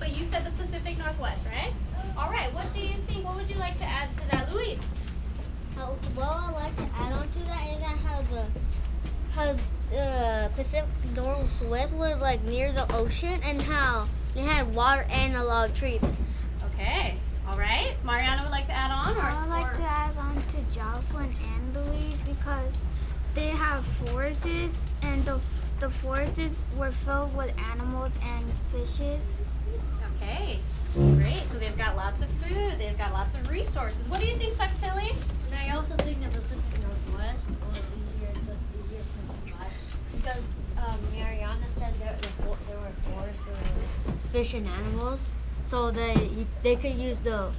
but you said the Pacific Northwest, right? All right, what do you think? What would you like to add to that, Luis? What I'd like to add on to that is that how the Pacific Northwest was like near the ocean and how they had water and a lot of trees. Okay, all right. Mariana would like to add on? I would like to add on to Jocelyn and Louise because they have forests and the forests were filled with animals and fishes. Okay, great. So they've got lots of food. They've got lots of resources. What do you think, Saktilli? And I also think the Pacific Northwest was easier to survive because Mariana said there were forests for fish and animals, so they could use the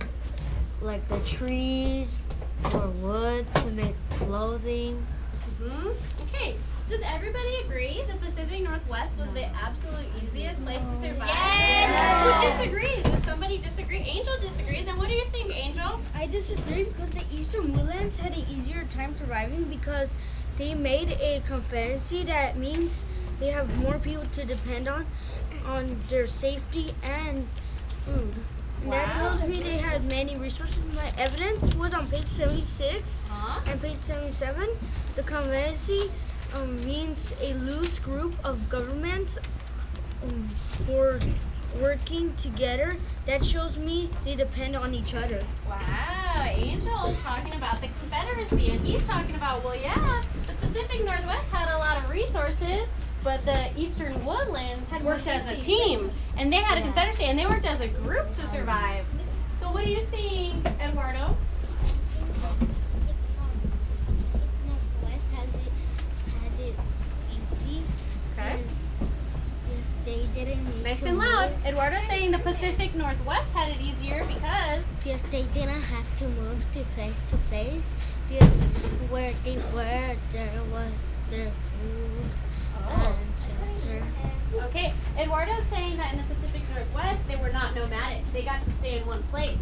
trees or wood to make clothing. Okay. Does everybody agree the Pacific Northwest was the absolute easiest place to survive? Yes! Who disagrees? Does somebody disagree? Angel disagrees. And what do you think, Angel? I disagree because the Eastern Woodlands had an easier time surviving because they made a confederacy. That means they have more people to depend on their safety and food. And that tells me they had many resources. My evidence was on page 76 and page 77. The confederacy means a loose group of governments who are working together. That shows me they depend on each other. Wow, Angel's talking about the Confederacy, and he's talking about, well, yeah, the Pacific Northwest had a lot of resources, but the Eastern Woodlands had worked as a team, and they had a Confederacy, and they worked as a group to survive. So what do you think, Eduardo? They didn't need Nice to and loud. move. Eduardo's saying the Pacific Northwest had it easier because Because they didn't have to move to place because where they were there was their food and shelter. Okay, Eduardo's saying that in the Pacific Northwest they were not nomadic. They got to stay in one place.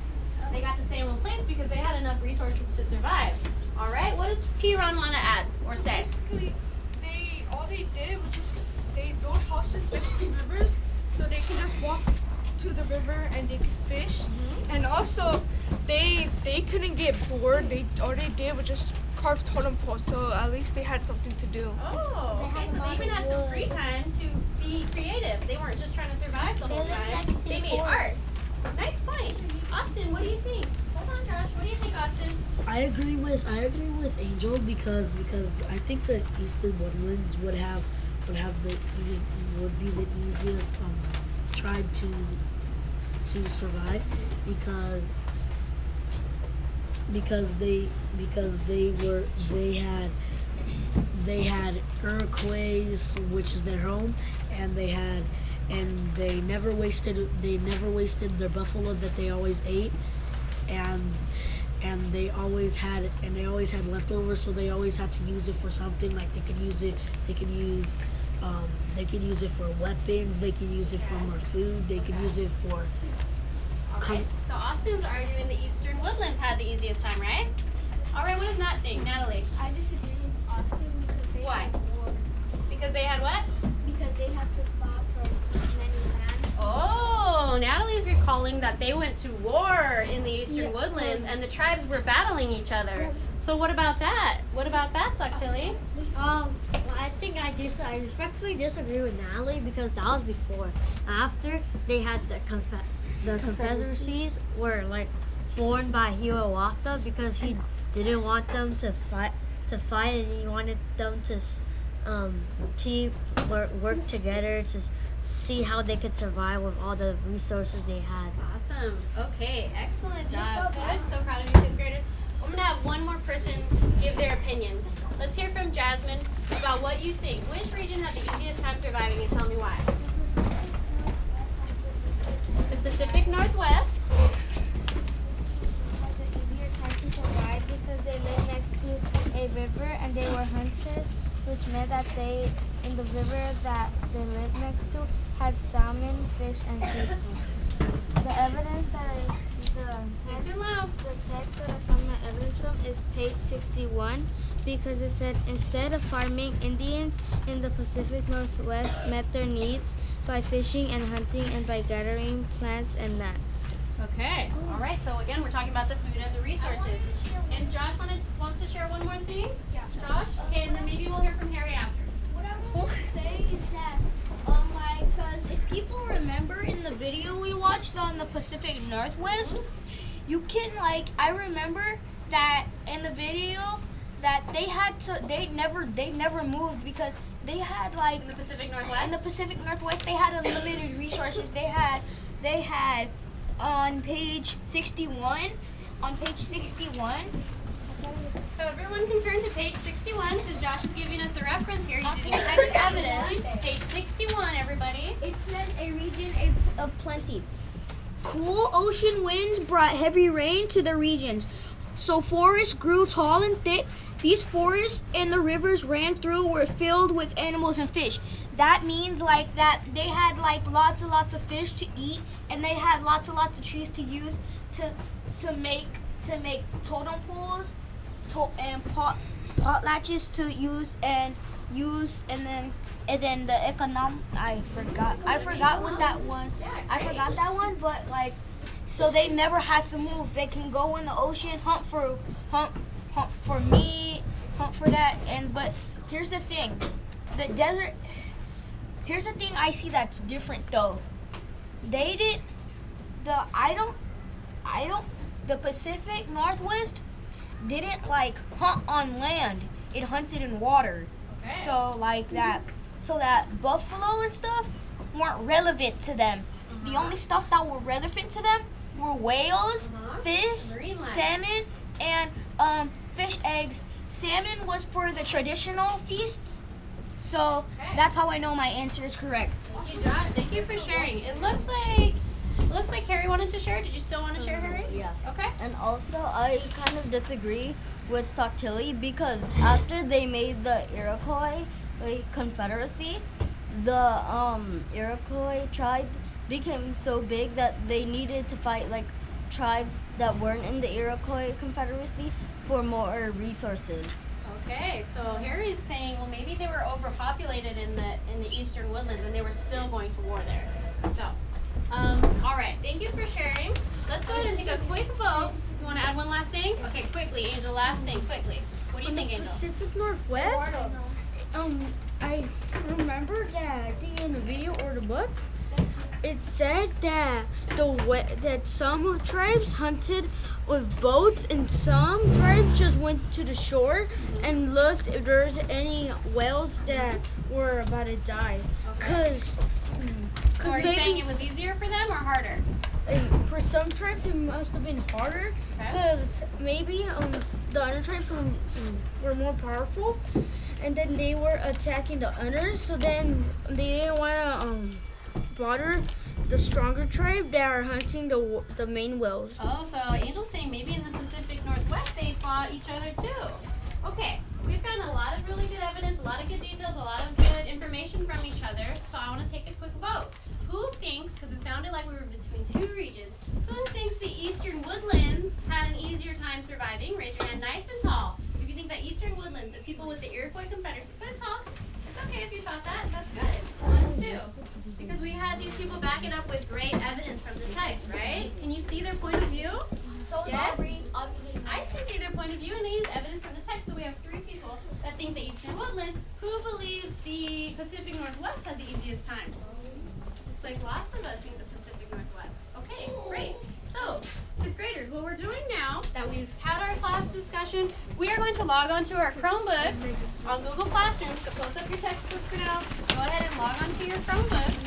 They got to stay in one place because they had enough resources to survive. All right, what does P-Ron want to add or say? Basically, all they did was just they built houses next to rivers so they can just walk to the river and they could fish. And also, they couldn't get bored. All they did was just carve totem poles, so at least they had something to do. Oh, okay, so they even had some free time to be creative. They weren't just trying to survive the whole time. They made art. Nice point. Austin, what do you think? Hold on, Josh. What do you think, Austin? I agree with Angel because I think the Eastern Woodlands would be the easiest tribe to survive because they had Iroquois, which is their home, and they never wasted their buffalo that they always ate, and they always had leftovers, so they always had to use it for something. Like they could use it for weapons, they could use it for more food, they could use it for Okay, so Austin's arguing the Eastern Woodlands had the easiest time, right? All right, what does Nat think? Natalie? I disagree with Austin because they Why? had war. Because they had what? Because they had to fight for many lands. Oh, Natalie's recalling that they went to war in the Eastern Woodlands and the tribes were battling each other. So what about that? What about that, Saktilli? I think I respectfully disagree with Natalie because that was before. After they had the confederacies were like formed by Hiawatha because he didn't want them to fight, and he wanted them to work together to see how they could survive with all the resources they had. Awesome. Okay, excellent job. I'm so proud of you, fifth graders. I'm going to have one more person give their opinion. Let's hear from Jasmine about what you think. Which region had the easiest time surviving, and tell me why. The Pacific Northwest. Had an easier time to survive because they lived next to a river and they were hunters, which meant that they, in the river that they lived next to, had salmon, fish, and seafood. The evidence that Nice and loud. the text that I found my evidence from is page 61 because it said instead of farming, Indians in the Pacific Northwest met their needs by fishing and hunting and by gathering plants and nuts. Okay. All right. So again, we're talking about the food and the resources. And Josh wants to share one more thing. Yeah. Josh. Okay, and then maybe we'll hear from Harry after. What I want to say is that, because if people remember in the video we watched on the Pacific Northwest, you can I remember that in the video that they never moved because they had In the Pacific Northwest. in the Pacific Northwest they had unlimited resources. They had on page 61. So everyone can turn to page 61 because Josh is giving us a reference here. He's using text evidence. Page 61, everybody. It says a region of plenty. Cool ocean winds brought heavy rain to the regions, so forests grew tall and thick. These forests and the rivers ran through were filled with animals and fish. That means that they had lots and lots of fish to eat, and they had lots and lots of trees to use to make totem poles and potlatches to use and then the economic I forgot what that one I forgot that one, but so they never had to move. They can go in the ocean, hunt for meat, hunt for that. But here's the thing, the desert. Here's the thing I see that's different though. They didn't. The Pacific Northwest didn't hunt on land. It hunted in water. Okay. So that buffalo and stuff weren't relevant to them. The only stuff that were relevant to them were whales, fish, Marine life. salmon, and fish eggs. Salmon was for the traditional feasts. So that's how I know my answer is correct. Thank you, Josh. Thank you for sharing. It looks like Harry wanted to share. Did you still want to share, Harry? Yeah. Okay. And also, I kind of disagree with Soktili because after they made the Iroquois Confederacy, the Iroquois tribe became so big that they needed to fight tribes that weren't in the Iroquois Confederacy for more resources. Okay, so Harry's saying, well, maybe they were overpopulated in the eastern woodlands, and they were still going to war there. So, all right, thank you for sharing. Let's go ahead and take a quick vote. You want to add one last thing? Okay, quickly, Angel. Last thing, quickly. What do you think, Angel? Pacific Northwest. I remember that I think in the video or the book, it said that that some tribes hunted with boats and some tribes just went to the shore and looked if there's any whales that were about to die. So are you saying it was easier for them or harder? For some tribes, it must have been harder because maybe the other tribes were more powerful, and then they were attacking the others. So then they didn't want to bother the stronger tribe that are hunting the main whales. Oh, so Angel's saying maybe in the Pacific Northwest they fought each other too. Okay, we've gotten a lot of really good evidence, a lot of good details, a lot of good information from each other. So I want to take a quick vote. Who thinks, because it sounded like we were between two regions, who thinks the eastern woodlands had an easier time surviving? Raise your hand nice and tall. If you think that eastern woodlands, the people with the Iroquois Confederacy, couldn't talk. It's okay if you thought that. That's good. 1, 2. Because we had these people back it up with great evidence from the text, right? Can you see their point of view? So Yes? I can see their point of view, and they use evidence from the text. So we have 3 people that think the eastern woodlands. Who believes the Pacific Northwest had the easiest time? It's like lots of us think the Pacific Northwest. Okay, great. So, 5th graders, what we're doing now that we've had our class discussion, we are going to log on to our Chromebooks on Google Classroom. So close up your textbooks for now. Go ahead and log on to your Chromebooks.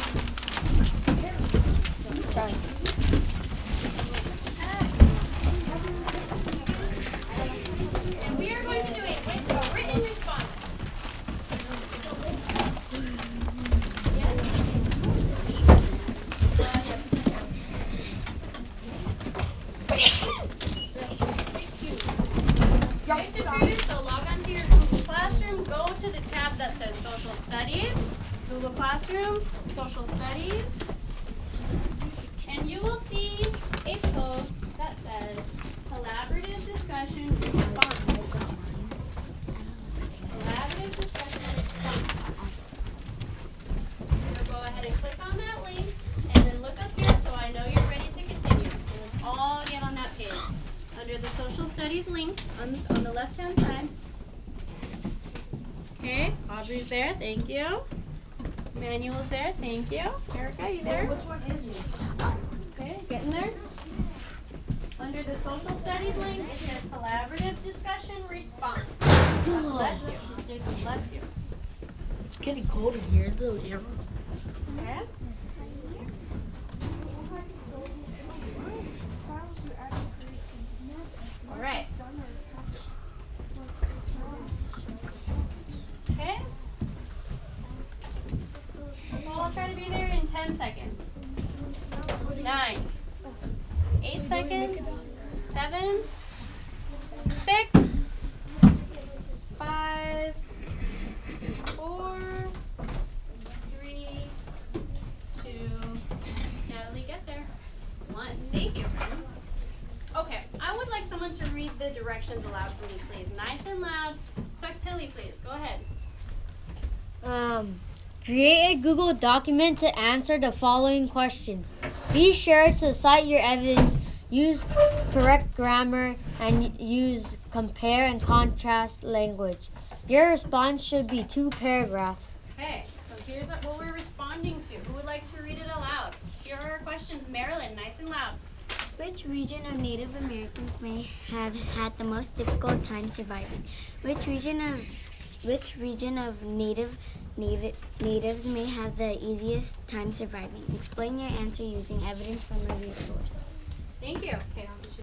And we are going to do a written response. So log on to your Google Classroom, go to the tab that says Social Studies, Google Classroom, Social Studies, and you will see a post that says Collaborative Discussion Response. Collaborative Discussion Response. So go ahead and click on that link and then look up here so I know you're ready to continue. So let's all get on that page. Under the social studies link on the left-hand side. Okay, Aubrey's there, thank you. Manuel's there, thank you. Erica, you there? Which one is it? Okay, getting there. Under the social studies link, it says collaborative discussion response. God bless you. God bless you. It's getting cold in here. Is the air? Okay. All right. Okay. Let's all try to be there in 10 seconds. 9, 8 seconds, 7, 6, 5, 4, 3, 2, Natalie, get there. 1. Thank you. Okay, I would like someone to read the directions aloud for me, please. Nice and loud. Tilly, please. Go ahead. Create a Google document to answer the following questions. Be sure to cite your evidence, use correct grammar, and use compare and contrast language. Your response should be 2 paragraphs. Okay, so here's what we're responding to. Who would like to read it aloud? Here are our questions. Marilyn, nice and loud. Which region of Native Americans may have had the most difficult time surviving? Which region of natives may have the easiest time surviving? Explain your answer using evidence from a resource. Thank you. Okay,